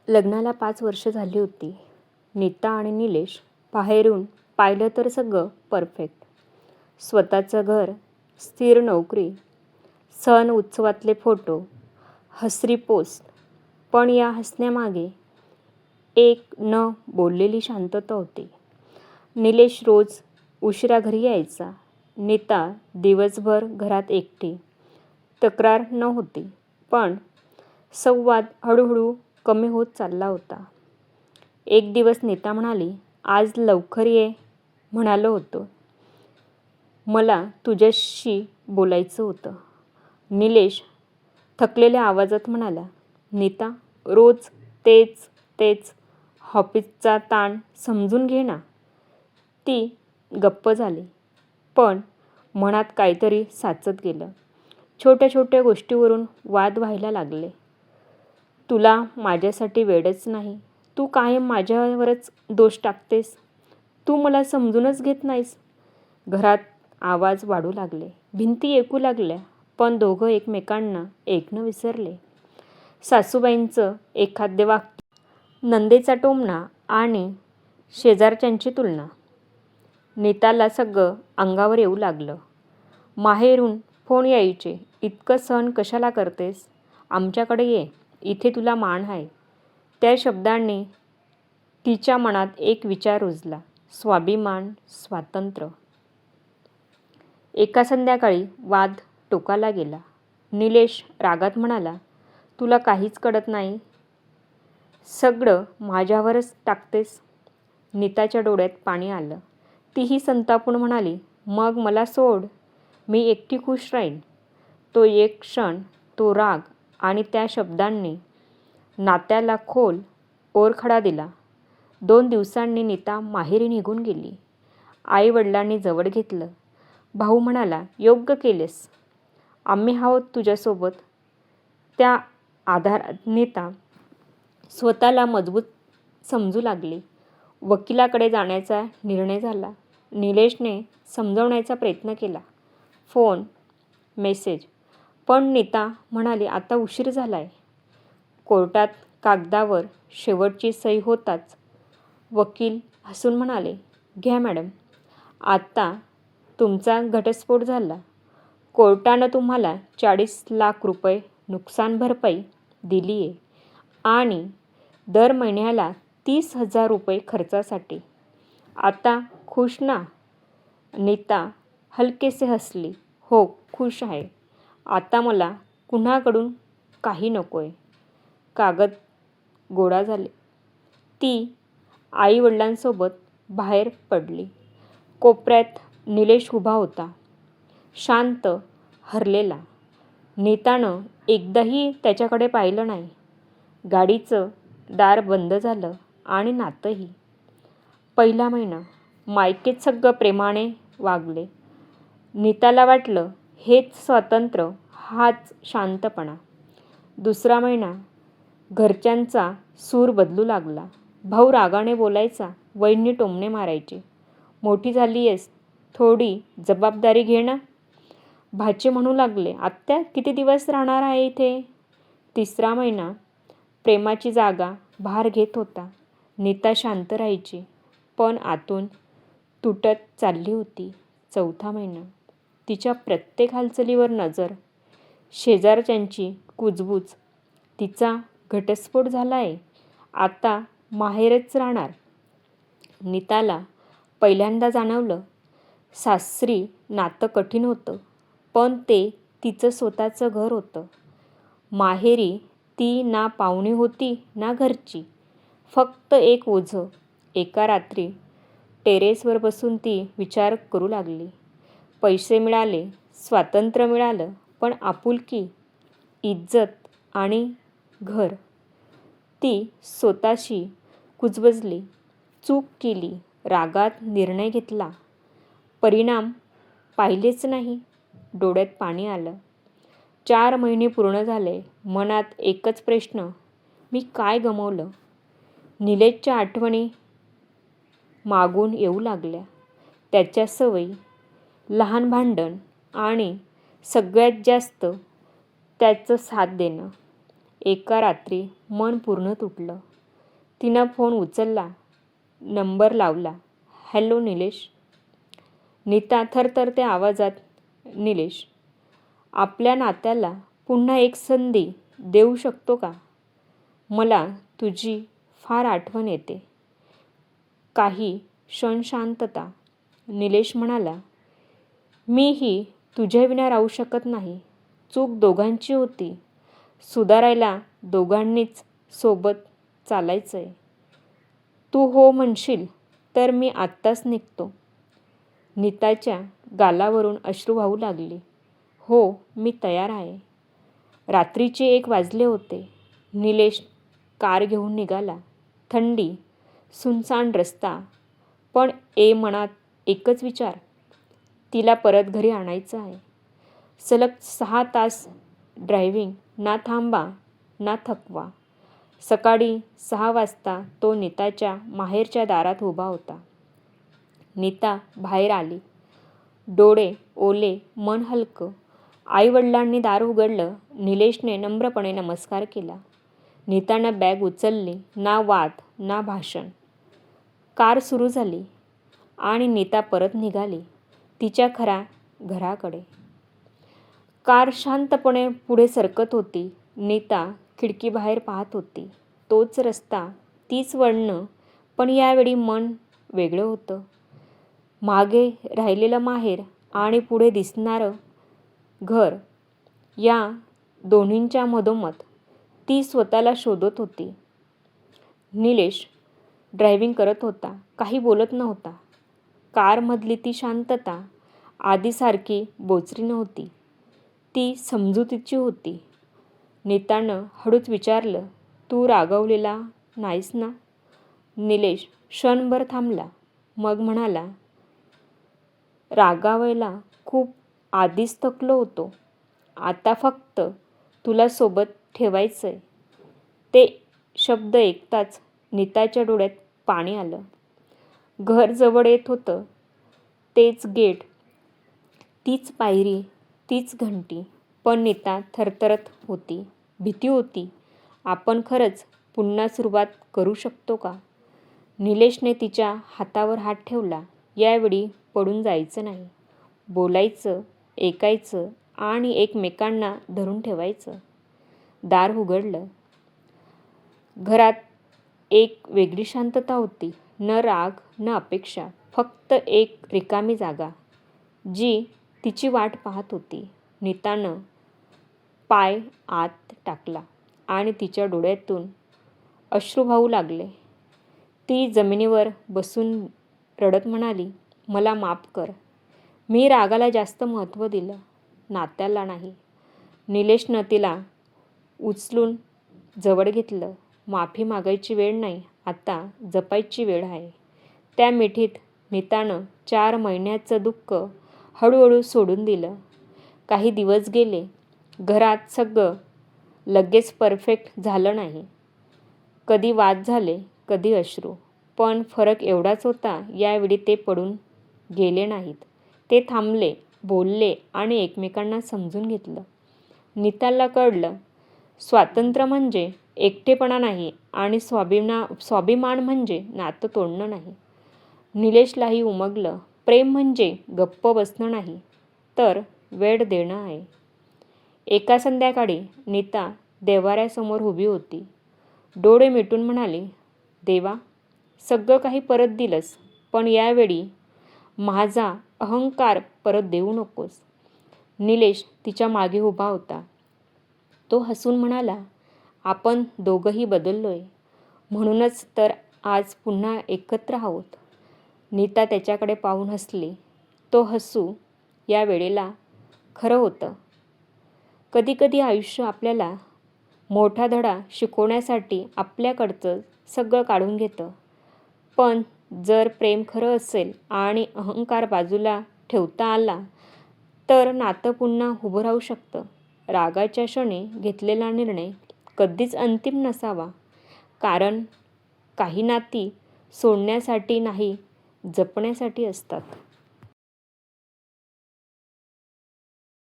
लग्नाला 5 वर्ष झाली होती. नीता आणि निलेश बाहेरून पाहिलं तर सगळं परफेक्ट. स्वतःचं घर, स्थिर नोकरी, सण उत्सवातले फोटो, हसरी पोस्ट. पण या हसण्यामागे एक न बोललेली शांतता होती. निलेश रोज उशिरा घरी यायचा. नीता दिवसभर घरात एकटी. तक्रार नव्हती, पण संवाद हळूहळू कमी होत चालला होता. एक दिवस नीता म्हणाली, आज लवकर ये म्हणालो होतो. मला तुझ्याशी बोलायचं होतं. निलेश थकलेल्या आवाजात म्हणाला, नीता, रोज तेच तेच ऑफिसचा ताण समजून घे ना. ती गप्प झाली, पण मनात काहीतरी साचत गेलं. छोट्या छोट्या गोष्टीवरून वाद व्हायला लागले. तुला माझ्यासाठी वेळच नाही. तू कायम माझ्यावरच दोष टाकतेस. तू मला समजूनच घेत नाहीस. घरात आवाज वाढू लागले. भिंती ऐकू लागल्या, पण दोघं एकमेकांना ऐकणं विसरले. सासूबाईंचं एखादे वाक्य, नंदेचा टोमणा आणि शेजारच्यांची तुलना. नीताला सगळं अंगावर येऊ लागलं. माहेरून फोन यायचे, इतकं सहन कशाला करतेस? आमच्याकडे ये, इथे तुला मान आहे. त्या शब्दांनी तिच्या मनात एक विचार रुजला, स्वाभिमान, स्वातंत्र्य. एका संध्याकाळी वाद टोकाला गेला. निलेश रागात म्हणाला, तुला काहीच कळत नाही. सगळं माझ्यावरच टाकतेस. नीताच्या डोळ्यात पाणी आलं. तीही संतापून म्हणाली, मग मला सोड. मी एकटी खुश राहीन. तो एक क्षण, तो राग आणि त्या शब्दांनी नात्याला खोल ओरखडा दिला. 2 दिवसांनी नीता माहेरी निघून गेली. आई वडिलांनी जवळ घेतलं. भाऊ म्हणाला, योग्य केलेस. आम्ही आहोत तुझ्यासोबत. त्या आधारात नीता स्वतःला मजबूत समजू लागली. वकिलाकडे जाण्याचा निर्णय झाला. निलेशने समजवण्याचा प्रयत्न केला. Phone, message. पण नीता म्हणाली, आता उशीर झालाय. कोर्टात कागदावर शेवटची सही होताच वकील हसून म्हणाले, घ्या मॅडम. आता तुमचा घटस्फोट झाला. कोर्टानं तुम्हाला 40 लाख रुपये नुकसान भरपाई दिली आहे आणि दर महिन्याला 30,000 रुपये खर्चासाठी. आता खुश ना? नीता हलकेसे हसली. हो, खुश आहे. आता मला कुणाकडून काही नकोय. कागद गोळा झाले. ती आई वडिलांसोबत बाहेर पडली. कोपऱ्यात निलेश उभा होता, शांत, हरलेला. नीतानं एकदाही त्याच्याकडे पाहिलं नाही. गाडीचं दार बंद झालं आणि नातंही. पहिला महिना मायकेत सगळं प्रेमाने वागले. नीताला वाटलं, हेच स्वातंत्र्य, हाच शांतपणा. दुसरा महिना घरच्यांचा सूर बदलू लागला. भाऊ रागाने बोलायचा, वहिनी टोमणे मारायची. मोठी झालीयस, थोडी जबाबदारी घे ना. भाचे म्हणू लागले, आत्या किती दिवस राहणार आहे इथे? तिसरा महिना प्रेमाची जागा भार घेत होता. नीता शांत राहायची, पण आतून तुटत चालली होती. चौथा महिना तिच्या प्रत्येक हालचालीवर नजर, शेजारच्यांची कुजबूज. तिचा घटस्फोट झालाय, आता माहेरच राहणार. नीताला पहिल्यांदा जाणवलं, सासरी नातं कठीण होतं, पण ते तिचं स्वतःचं घर होतं. माहेरी ती ना पाहुणी होती ना घरची, फक्त एक ओझं. एका रात्री टेरेसवर बसून ती विचार करू लागली. पैसे मिळाले, स्वातंत्र्य मिळालं, पण आपुलकी, इज्जत आणि घर. ती स्वतःशी कुजबजली. चूक केली, रागात निर्णय घेतला, परिणाम पाहिलेच नाही. डोळ्यात पाणी आलं. 4 महिने पूर्ण झाले. मनात एकच प्रश्न, मी काय गमावलं? निलेशच्या आठवणी मागून येऊ लागल्या. त्याच्या सवयी, लहान भांडण आणि सगळ्यात जास्त त्याचं साथ देणं. एका रात्री मन पूर्ण तुटलं. तिनं फोन उचलला, नंबर लावला. हॅलो निलेश. नीता थरथरत्या आवाजात, निलेश, आपल्या नात्याला पुन्हा एक संधी देऊ शकतो का? मला तुझी फार आठवण येते. काही क्षण शांतता. निलेश म्हणाला, मीही तुझ्याविना राहू शकत नाही. चूक दोघांची होती. सुधारायला दोघांनीच सोबत चालायचंय. तू हो म्हणशील तर मी आत्ताच निघतो. नीताच्या गालावरून अश्रू वाहू लागली. हो, मी तयार आहे. रात्रीचे 1 वाजले होते. निलेश कार घेऊन निघाला. थंडी, सुनसान रस्ता, पण मनात एकच विचार, तिला परत घरी आणायचं आहे. सलग 6 तास ड्रायव्हिंग, ना थांबा ना थकवा. सकाळी 6 वाजता तो नीताच्या माहेरच्या दारात उभा होता. नीता बाहेर आली. डोळे ओले, मन हलकं. आईवडिलांनी दार उघडलं. निलेशने नम्रपणे नमस्कार केला. नीतानं बॅग उचलली. ना वाद ना भाषण. कार सुरू झाली आणि नीता परत निघाली तिच्या खऱ्या घराकडे. कार शांतपणे पुढे सरकत होती. नीता खिडकीबाहेर पाहत होती. तोच रस्ता, तीच वळणं, पण यावेळी मन वेगळं होतं. मागे राहिलेलं माहेर आणि पुढे दिसणारं घर, या दोन्हींच्या मधोमध ती स्वतःला शोधत होती. निलेश ड्रायव्हिंग करत होता. काही बोलत नव्हता. कारमधली ती शांतता आधीसारखी बोचरी नव्हती. ती समजुतीची होती. नीतानं हळूच विचारलं, तू रागावलेला नाहीस ना? निलेश क्षणभर थांबला. मग म्हणाला, रागावायला खूप आधीच थकलो होतो. आता फक्त तुला सोबत ठेवायचंय. ते शब्द ऐकताच नीताच्या डोळ्यात पाणी आलं. घर जवळ येत होतं. तेच गेट, तीच पायरी, तीच घंटी. पण नीता थरथरत होती. भीती होती. आपण खरंच पुन्हा सुरुवात करू शकतो का? निलेशने तिच्या हातावर हात ठेवला. यावेळी पडून जायचं नाही. बोलायचं, ऐकायचं आणि एकमेकांना धरून ठेवायचं. दार उघडलं. घरात एक वेगळी शांतता होती. न राग न अपेक्षा, फक्त एक रिकामी जागा, जी तिची वाट पाहत होती. नीतानं पाय आत टाकला आणि तिच्या डोळ्यातून अश्रू वाहू लागले. ती जमिनीवर बसून रडत म्हणाली, मला माफ कर. मी रागाला जास्त महत्त्व दिलं, नात्याला नाही. निलेशनं तिला उचलून जवळ घेतलं. माफी मागायची वेळ नाही, आता जपायची वेळ आहे. त्या मिठीत नीतानं 4 महिन्याचं दुःख हळूहळू सोडून दिलं. काही दिवस गेले. घरात सगळं लगेच परफेक्ट झालं नाही. कधी वाद झाले, कधी अश्रू. पण फरक एवढाच होता, यावेळी ते पडून गेले नाहीत. ते थांबले, बोलले आणि एकमेकांना समजून घेतलं. नीताला कळलं, स्वातंत्र्य म्हणजे एकटेपणा नाही आणि स्वाभिमान म्हणजे नातं तोडणं नाही. निलेशलाही उमगलं, प्रेम म्हणजे गप्प बसणं नाही, तर वेळ देणं आहे. एका संध्याकाळी नीता देव्हाऱ्यासमोर उभी होती. डोळे मिटून म्हणाली, देवा, सगळं काही परत दिलंस, पण यावेळी माझा अहंकार परत देऊ नकोस. निलेश तिच्या मागे उभा होता. तो हसून म्हणाला, आपण दोघंही बदललोय, म्हणूनच तर आज पुन्हा एकत्र आहोत. नीता त्याच्याकडे पाहून हसली. तो हसू या वेळेला खरं होतं. कधीकधी आयुष्य आपल्याला मोठा धडा शिकवण्यासाठी आपल्याकडचं सगळं काढून घेतं. पण जर प्रेम खरं असेल आणि अहंकार बाजूला ठेवता आला, तर नातं पुन्हा उभं राहू शकतं. रागाच्या क्षणी घेतलेला निर्णय कधीच अंतिम नसावा, कारण काही नाती सोडण्यासाठी नाही, जपण्यासाठी असतात.